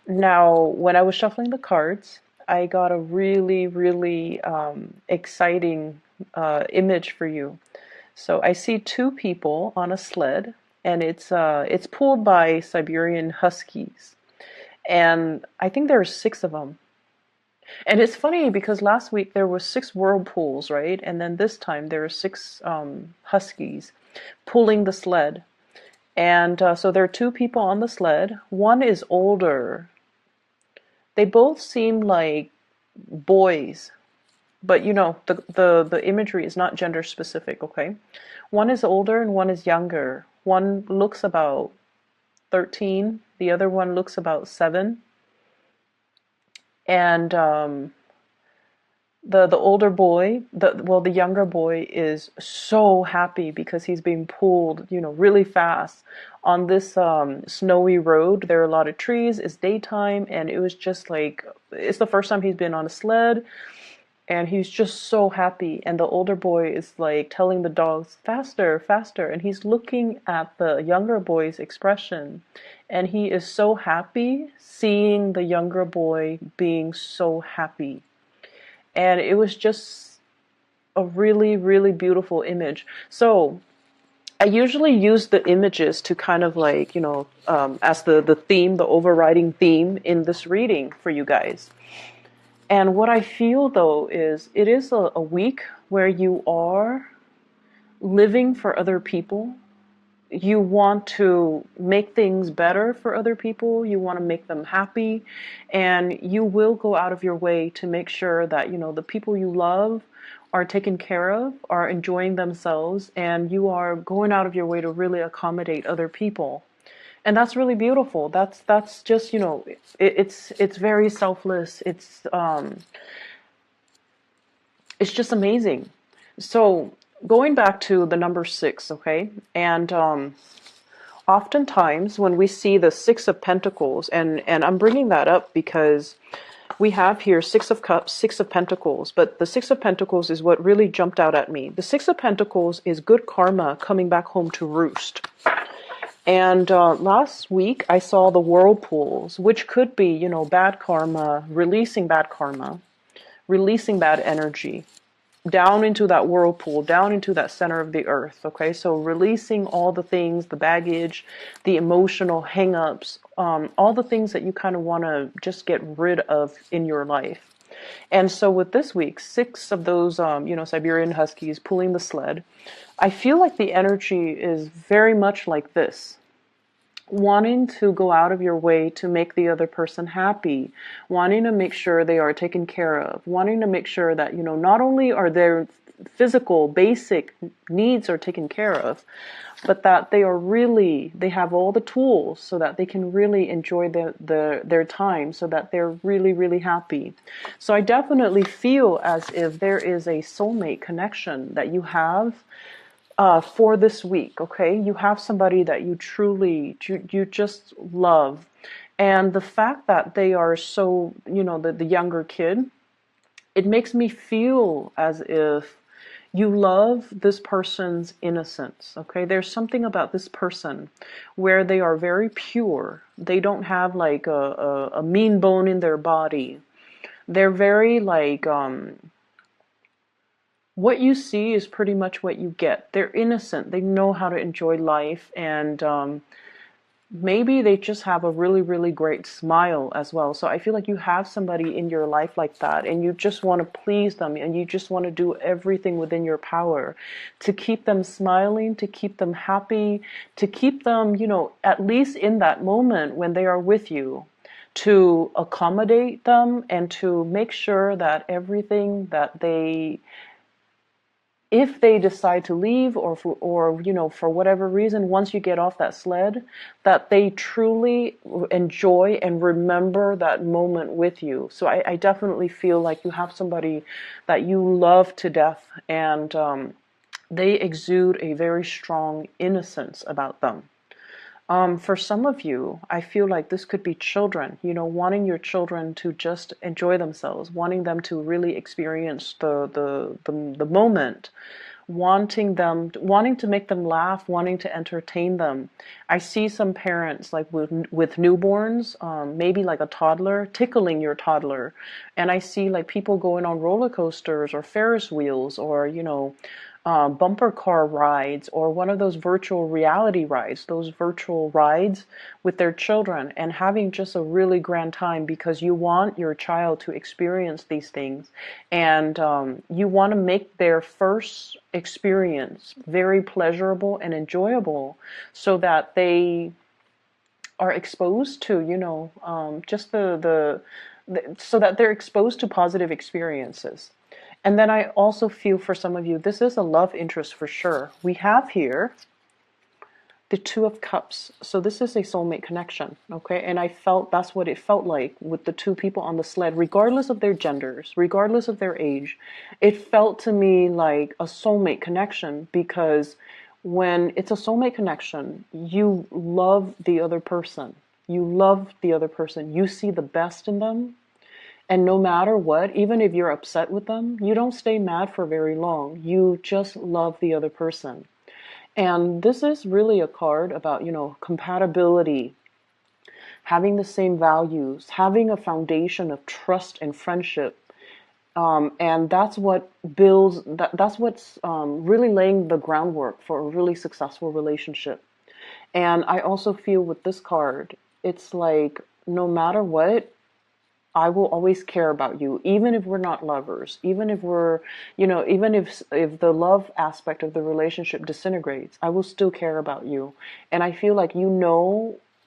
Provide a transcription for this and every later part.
Now, when I was shuffling the cards, I got a really exciting image for you. So I see two people on a sled, and it's pulled by Siberian Huskies, and I think there are six of them. And it's funny because last week there were six whirlpools, right? And then this time there are six Huskies pulling the sled. And so there are two people on the sled. One is older. They both seem like boys, but the imagery is not gender specific, okay? One is older and one is younger. One looks about 13, the other one looks about 7. And the older boy, the younger boy is so happy because he's being pulled, really fast on this snowy road. There are a lot of trees. It's daytime, and it was just like it's the first time he's been on a sled, and he's just so happy. And the older boy is like telling the dogs, faster, faster, and he's looking at the younger boy's expression, and he is so happy seeing the younger boy being so happy. And it was just a really beautiful image. So I usually use the images to kind of like, as the theme, the overriding theme in this reading for you guys. And what I feel though is it is a week where you are living for other people. You want to make things better for other people. You want to make them happy, and you will go out of your way to make sure that the people you love are taken care of, are enjoying themselves, and you are going out of your way to really accommodate other people. And that's really beautiful. That's just it's very selfless. It's just amazing. So going back to the number 6, okay, and oftentimes when we see the 6 of Pentacles, and I'm bringing that up because we have here 6 of Cups, 6 of Pentacles, but the 6 of Pentacles is what really jumped out at me. The 6 of Pentacles is good karma coming back home to roost. And last week I saw the whirlpools, which could be, bad karma, releasing bad karma, releasing bad energy down into that whirlpool, down into that center of the earth. Okay, so releasing all the things, the baggage, the emotional hang-ups, all the things that you kind of want to just get rid of in your life. And so with this week, 6 of those, Siberian Huskies pulling the sled, I feel like the energy is very much like this. Wanting to go out of your way to make the other person happy, wanting to make sure they are taken care of, wanting to make sure that, not only are their physical basic needs are taken care of, but that they have all the tools so that they can really enjoy their time, so that they're really happy. So I definitely feel as if there is a soulmate connection that you have for this week, okay? You have somebody that you truly, you just love. And the fact that they are so, the younger kid, it makes me feel as if you love this person's innocence, okay? There's something about this person where they are very pure. They don't have like a mean bone in their body. They're very like, what you see is pretty much what you get. They're innocent. They know how to enjoy life, and maybe they just have a really great smile as well. So I feel like you have somebody in your life like that, and you just want to please them, and you just want to do everything within your power to keep them smiling, to keep them happy, to keep them, at least in that moment when they are with you, to accommodate them and to make sure that everything that if they decide to leave, or for whatever reason, once you get off that sled, that they truly enjoy and remember that moment with you. So I definitely feel like you have somebody that you love to death, and they exude a very strong innocence about them. For some of you, I feel like this could be children, wanting your children to just enjoy themselves, wanting them to really experience the moment wanting to make them laugh, wanting to entertain them. I see some parents like with newborns, maybe like a toddler, tickling your toddler. And I see like people going on roller coasters or Ferris wheels or, bumper car rides or one of those virtual reality rides, those virtual rides with their children, and having just a really grand time because you want your child to experience these things, and you want to make their first experience very pleasurable and enjoyable so that they are exposed to, just so that they're exposed to positive experiences. And then I also feel for some of you, this is a love interest for sure. We have here the Two of Cups. So this is a soulmate connection, okay? And I felt that's what it felt like with the two people on the sled, regardless of their genders, regardless of their age. It felt to me like a soulmate connection because when it's a soulmate connection, you love the other person. You love the other person. You see the best in them. And no matter what, even if you're upset with them, you don't stay mad for very long. You just love the other person. And this is really a card about, compatibility, having the same values, having a foundation of trust and friendship. And that's what builds, that's what's really laying the groundwork for a really successful relationship. And I also feel with this card, it's like no matter what, I will always care about you, even if we're not lovers, even if we're, even if the love aspect of the relationship disintegrates, I will still care about you. And I feel like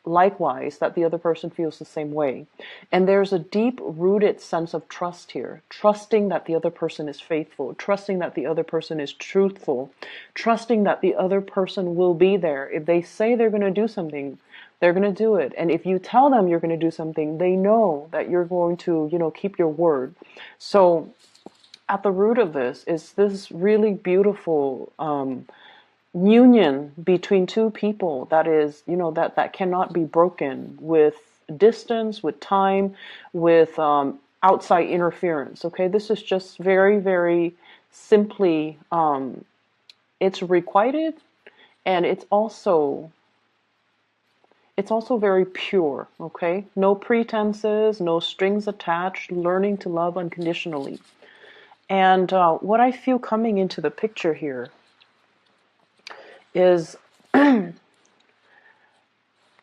likewise that the other person feels the same way. And there's a deep rooted sense of trust here, trusting that the other person is faithful, trusting that the other person is truthful, trusting that the other person will be there. If they say they're going to do something, they're going to do it. And if you tell them you're going to do something, they know that you're going to, keep your word. So at the root of this is this really beautiful union between two people that is, that cannot be broken with distance, with time, with outside interference. Okay, this is just very, very simply, it's requited, and it's also very pure, okay? No pretenses, no strings attached, learning to love unconditionally. And what I feel coming into the picture here is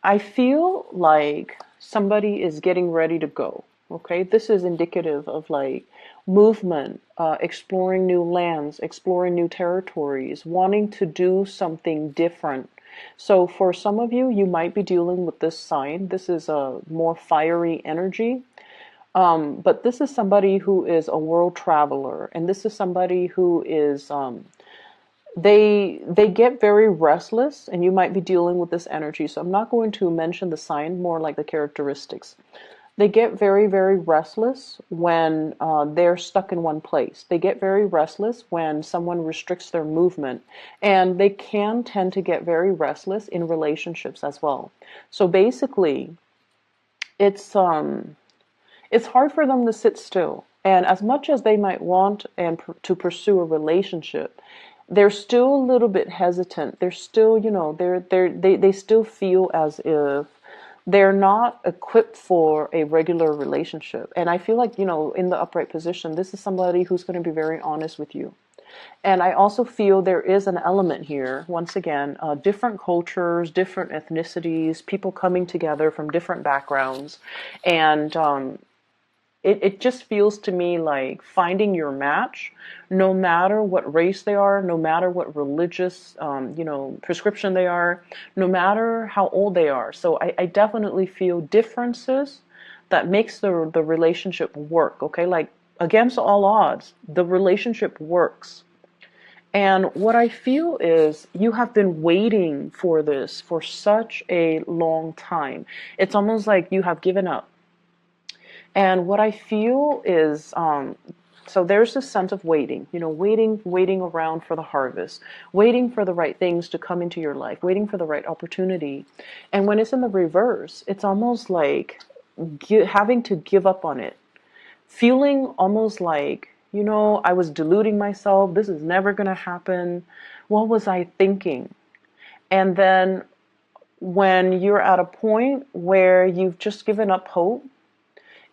I feel like somebody is getting ready to go, okay? This is indicative of like movement, exploring new lands, exploring new territories, wanting to do something different. So for some of you, you might be dealing with this sign. This is a more fiery energy. But this is somebody who is a world traveler. And this is somebody who is, they get very restless, and you might be dealing with this energy. So I'm not going to mention the sign, more like the characteristics. They get very, very restless when they're stuck in one place. They get very restless when someone restricts their movement. And they can tend to get very restless in relationships as well. So basically, it's hard for them to sit still. And as much as they might want to pursue a relationship, they're still a little bit hesitant. They're still, they still feel as if they're not equipped for a regular relationship. And I feel like, in the upright position, this is somebody who's going to be very honest with you. And I also feel there is an element here, once again, different cultures, different ethnicities, people coming together from different backgrounds. And it just feels to me like finding your match, no matter what race they are, no matter what religious, prescription they are, no matter how old they are. So I definitely feel differences that makes the relationship work, okay? Like, against all odds, the relationship works. And what I feel is you have been waiting for this for such a long time. It's almost like you have given up. And what I feel is, so there's this sense of waiting, waiting around for the harvest, waiting for the right things to come into your life, waiting for the right opportunity. And when it's in the reverse, it's almost like having to give up on it, feeling almost like You know, I was deluding myself. This is never going to happen. What was I thinking? And then when you're at a point where you've just given up hope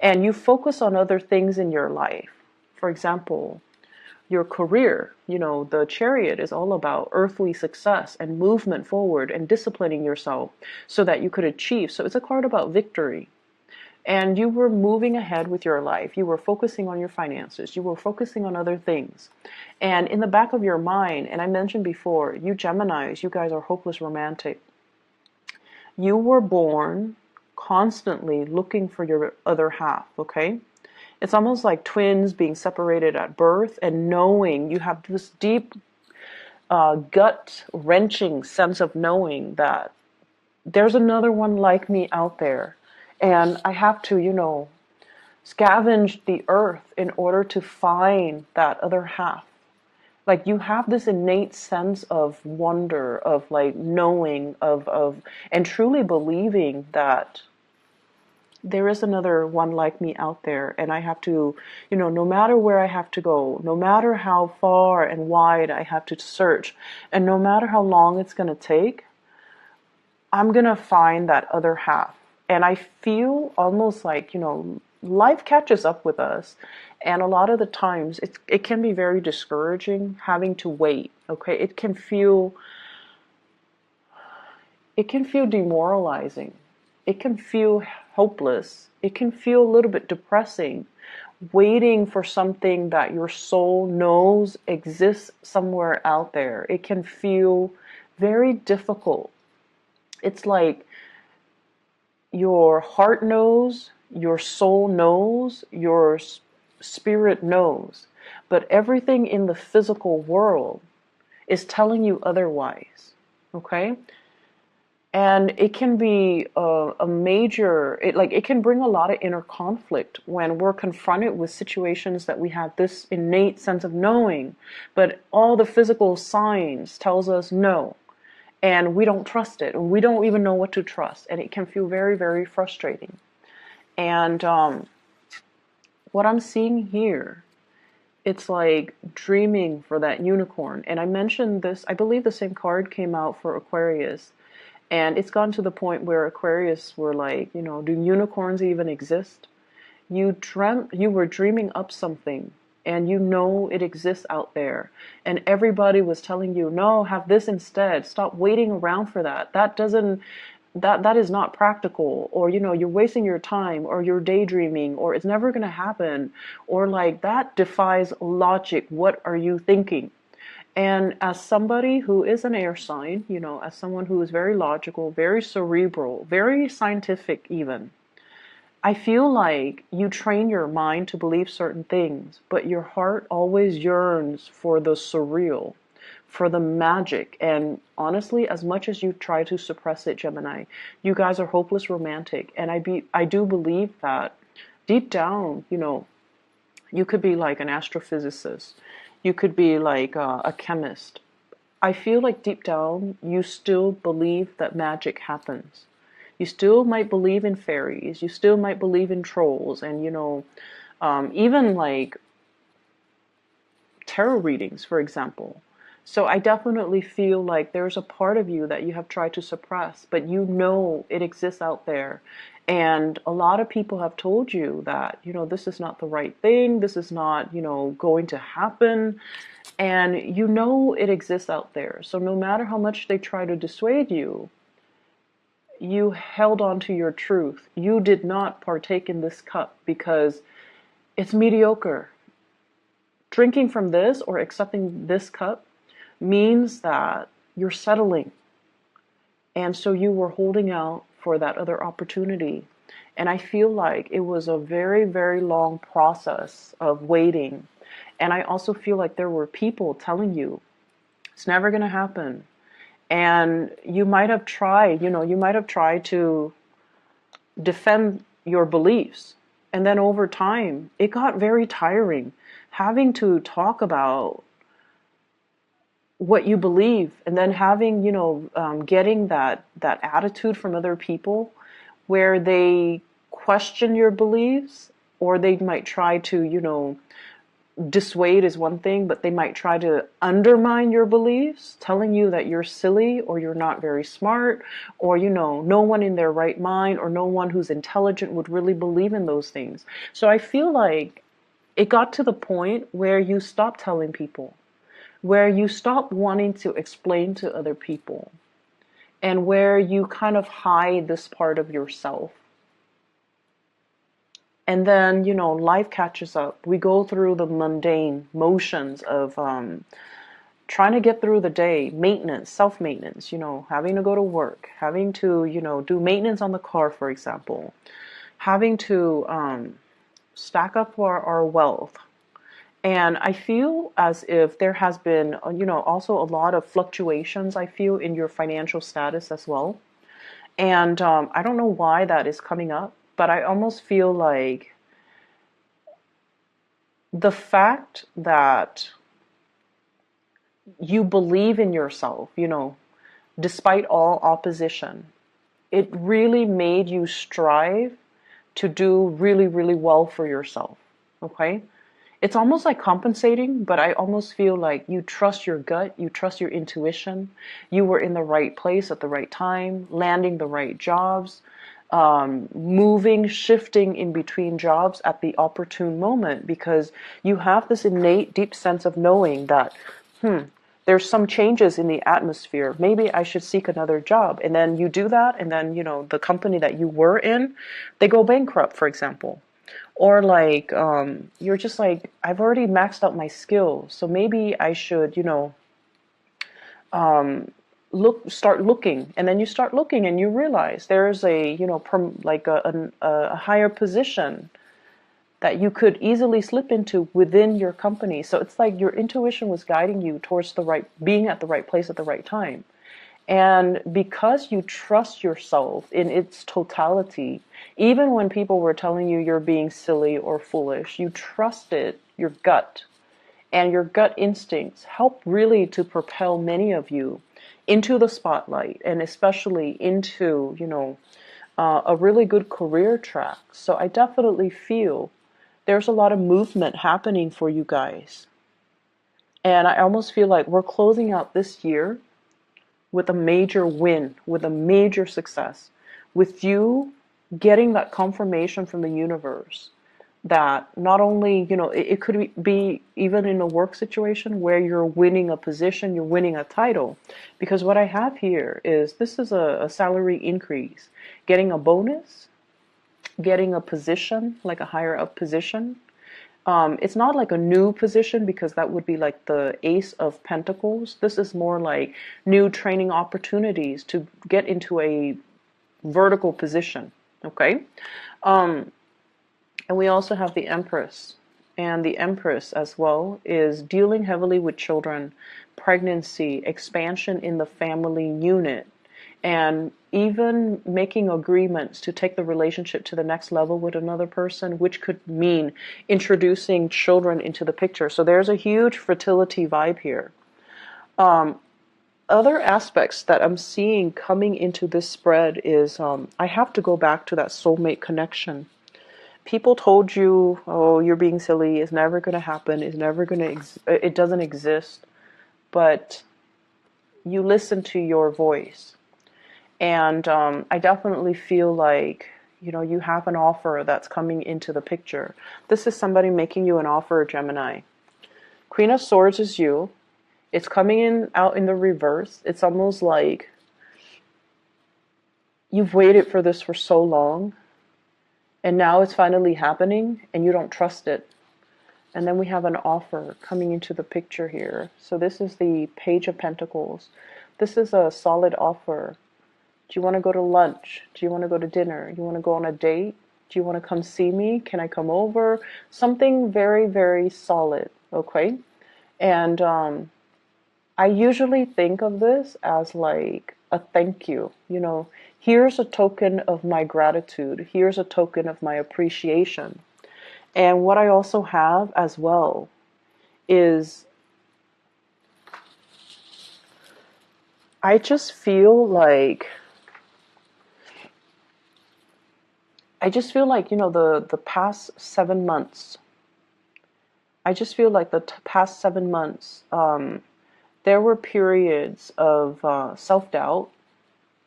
and you focus on other things in your life, for example, your career, you know, the chariot is all about earthly success and movement forward and disciplining yourself so that you could achieve. So it's a card about victory. And you were moving ahead with your life. You were focusing on your finances. You were focusing on other things. And in the back of your mind, and I mentioned before, you Geminis, you guys are hopeless romantic. You were born constantly looking for your other half, okay? It's almost like twins being separated at birth and knowing you have this deep gut-wrenching sense of knowing that there's another one like me out there. And I have to, you know, scavenge the earth in order to find that other half. Like you have this innate sense of wonder, of like knowing, and truly believing that there is another one like me out there. And I have to, you know, no matter where I have to go, no matter how far and wide I have to search, and no matter how long it's going to take, I'm going to find that other half. And I feel almost like, you know, life catches up with us. And a lot of the times it can be very discouraging having to wait. Okay. It can feel demoralizing. It can feel hopeless. It can feel a little bit depressing, waiting for something that your soul knows exists somewhere out there. It can feel very difficult. It's like your heart knows, your soul knows, your spirit knows, but everything in the physical world is telling you otherwise, okay? And it can be a major, it can bring a lot of inner conflict when we're confronted with situations that we have this innate sense of knowing, but all the physical signs tells us no. And we don't trust it, and we don't even know what to trust, and it can feel very, very frustrating. And what I'm seeing here, it's like dreaming for that unicorn. And I mentioned this, I believe the same card came out for Aquarius, and it's gone to the point where Aquarius were like, you know, do unicorns even exist? You were dreaming up something, and you know it exists out there, and everybody was telling you, no, have this instead, stop waiting around for that, that is not practical, or you know, you're wasting your time, or you're daydreaming, or it's never going to happen, or like that defies logic, what are you thinking? And as somebody who is an air sign, you know, as someone who is very logical, very cerebral, very scientific even, I feel like you train your mind to believe certain things, but your heart always yearns for the surreal, for the magic. And honestly, as much as you try to suppress it, Gemini, you guys are hopeless romantic. And I do believe that deep down, you know, you could be like an astrophysicist. You could be like a chemist. I feel like deep down, you still believe that magic happens. You still might believe in fairies. You still might believe in trolls, and you know, even like tarot readings, for example. So I definitely feel like there's a part of you that you have tried to suppress, but you know it exists out there. And a lot of people have told you that, you know, this is not the right thing. This is not, you know, going to happen. And you know it exists out there. So no matter how much they try to dissuade you, you held on to your truth. You did not partake in this cup because it's mediocre. Drinking from this or accepting this cup means that you're settling. And so you were holding out for that other opportunity. And I feel like it was a very, very long process of waiting. And I also feel like there were people telling you, it's never going to happen. And you might have tried, you know, you might have tried to defend your beliefs. And then over time, it got very tiring having to talk about what you believe, and then having, you know, getting that attitude from other people where they question your beliefs, or they might try to, you know, dissuade is one thing, but they might try to undermine your beliefs, telling you that you're silly or you're not very smart, or, no one in their right mind or no one who's intelligent would really believe in those things. So I feel like it got to the point where you stop telling people, where you stop wanting to explain to other people, and where you kind of hide this part of yourself. And then, life catches up. We go through the mundane motions of trying to get through the day, maintenance, self-maintenance, having to go to work, having to, do maintenance on the car, for example, having to stack up our wealth. And I feel as if there has been, also a lot of fluctuations, I feel, in your financial status as well. And I don't know why that is coming up, but I almost feel like the fact that you believe in yourself, despite all opposition, it really made you strive to do really, really well for yourself. Okay? It's almost like compensating, but I almost feel like you trust your gut, you trust your intuition, you were in the right place at the right time, landing the right jobs, moving, shifting in between jobs at the opportune moment, because you have this innate deep sense of knowing that, there's some changes in the atmosphere. Maybe I should seek another job. And then you do that, and then, the company that you were in, they go bankrupt, for example. Or like, you're just like, I've already maxed out my skills, so maybe I should, start looking. And then you start looking and you realize there's a, a higher position that you could easily slip into within your company. So it's like your intuition was guiding you towards being at the right place at the right time. And because you trust yourself in its totality, even when people were telling you you're being silly or foolish, you trusted your gut. And your gut instincts help really to propel many of you into the spotlight, and especially into, a really good career track. So I definitely feel there's a lot of movement happening for you guys. And I almost feel like we're closing out this year with a major win, with a major success, with you getting that confirmation from the universe that not only, it could be even in a work situation where you're winning a position, you're winning a title. Because what I have here is, this is a salary increase, getting a bonus, getting a position, like a higher up position. It's not like a new position, because that would be like the Ace of Pentacles. This is more like new training opportunities to get into a vertical position. Okay. And we also have the Empress. And the Empress as well is dealing heavily with children, pregnancy, expansion in the family unit, and even making agreements to take the relationship to the next level with another person, which could mean introducing children into the picture. So there's a huge fertility vibe here. Other aspects that I'm seeing coming into this spread is, I have to go back to that soulmate connection. People told you, oh, you're being silly, it's never going to happen, it's never going to, it doesn't exist. But you listen to your voice. And I definitely feel like, you have an offer that's coming into the picture. This is somebody making you an offer, Gemini. Queen of Swords is you. It's coming out in the reverse. It's almost like you've waited for this for so long, and now it's finally happening, and you don't trust it. And then we have an offer coming into the picture here. So this is the Page of Pentacles. This is a solid offer. Do you want to go to lunch? Do you want to go to dinner? Do you want to go on a date? Do you want to come see me? Can I come over? Something very, very solid, okay? And I usually think of this as like a thank you. Here's a token of my gratitude. Here's a token of my appreciation. And what I also have as well is, I just feel like, the past 7 months, I just feel like the past 7 months, there were periods of self-doubt.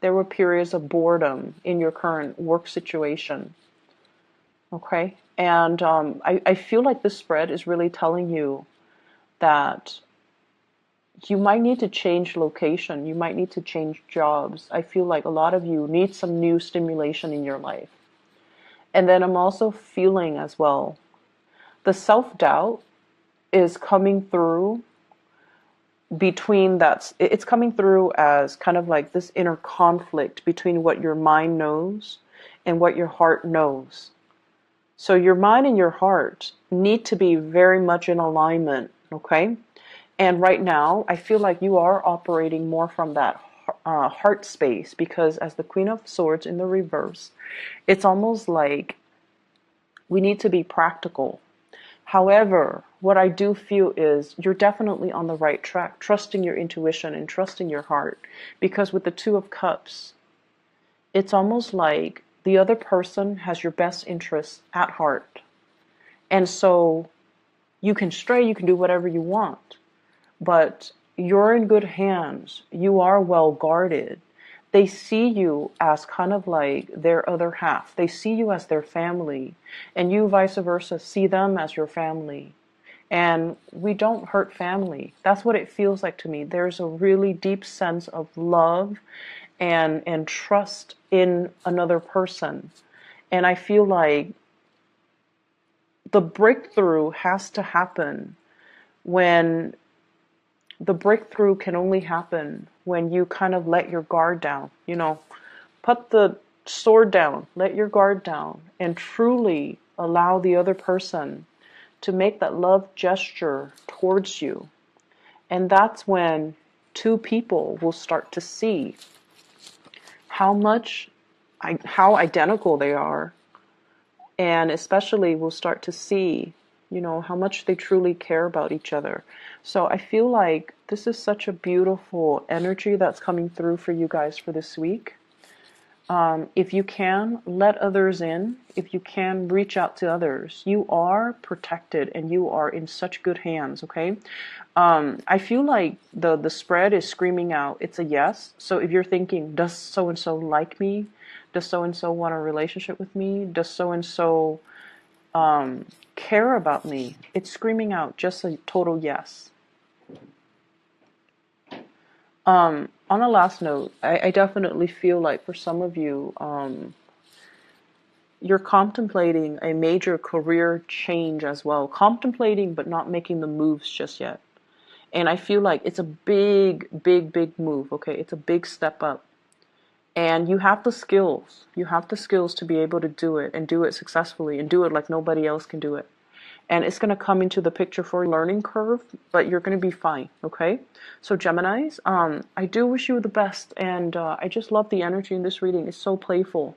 There were periods of boredom in your current work situation. Okay? And I feel like this spread is really telling you that you might need to change location. You might need to change jobs. I feel like a lot of you need some new stimulation in your life. And then I'm also feeling as well, the self-doubt is coming through between that. It's coming through as kind of like this inner conflict between what your mind knows and what your heart knows. So your mind and your heart need to be very much in alignment, okay? And right now, I feel like you are operating more from that heart space, because as the Queen of Swords in the reverse, it's almost like we need to be practical. However, what I do feel is you're definitely on the right track, trusting your intuition and trusting your heart. Because with the Two of Cups, it's almost like the other person has your best interests at heart. And so you can stray, you can do whatever you want, but you're in good hands. You are well guarded. They see you as kind of like their other half. They see you as their family, and you vice versa see them as your family. And we don't hurt family. That's what it feels like to me. There's a really deep sense of love and trust in another person. And I feel like the breakthrough has to happen when the breakthrough can only happen when you kind of let your guard down, put the sword down, let your guard down, and truly allow the other person to make that love gesture towards you. And that's when two people will start to see how identical they are, and especially will start to see how much they truly care about each other. So I feel like this is such a beautiful energy that's coming through for you guys for this week. If you can, let others in. If you can, reach out to others. You are protected and you are in such good hands, okay? I feel like the spread is screaming out, it's a yes. So if you're thinking, does so-and-so like me? Does so-and-so want a relationship with me? Does so-and-so care about me? It's screaming out just a total yes. On a last note, I definitely feel like for some of you, you're contemplating a major career change as well. Contemplating, but not making the moves just yet. And I feel like it's a big, big, big move, okay? It's a big step up. And you have the skills. You have the skills to be able to do it and do it successfully and do it like nobody else can do it. And it's going to come into the picture for a learning curve, but you're going to be fine, okay? So Geminis, I do wish you the best, and I just love the energy in this reading. It's so playful.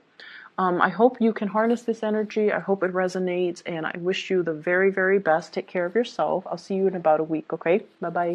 I hope you can harness this energy. I hope it resonates, and I wish you the very, very best. Take care of yourself. I'll see you in about a week, okay? Bye-bye.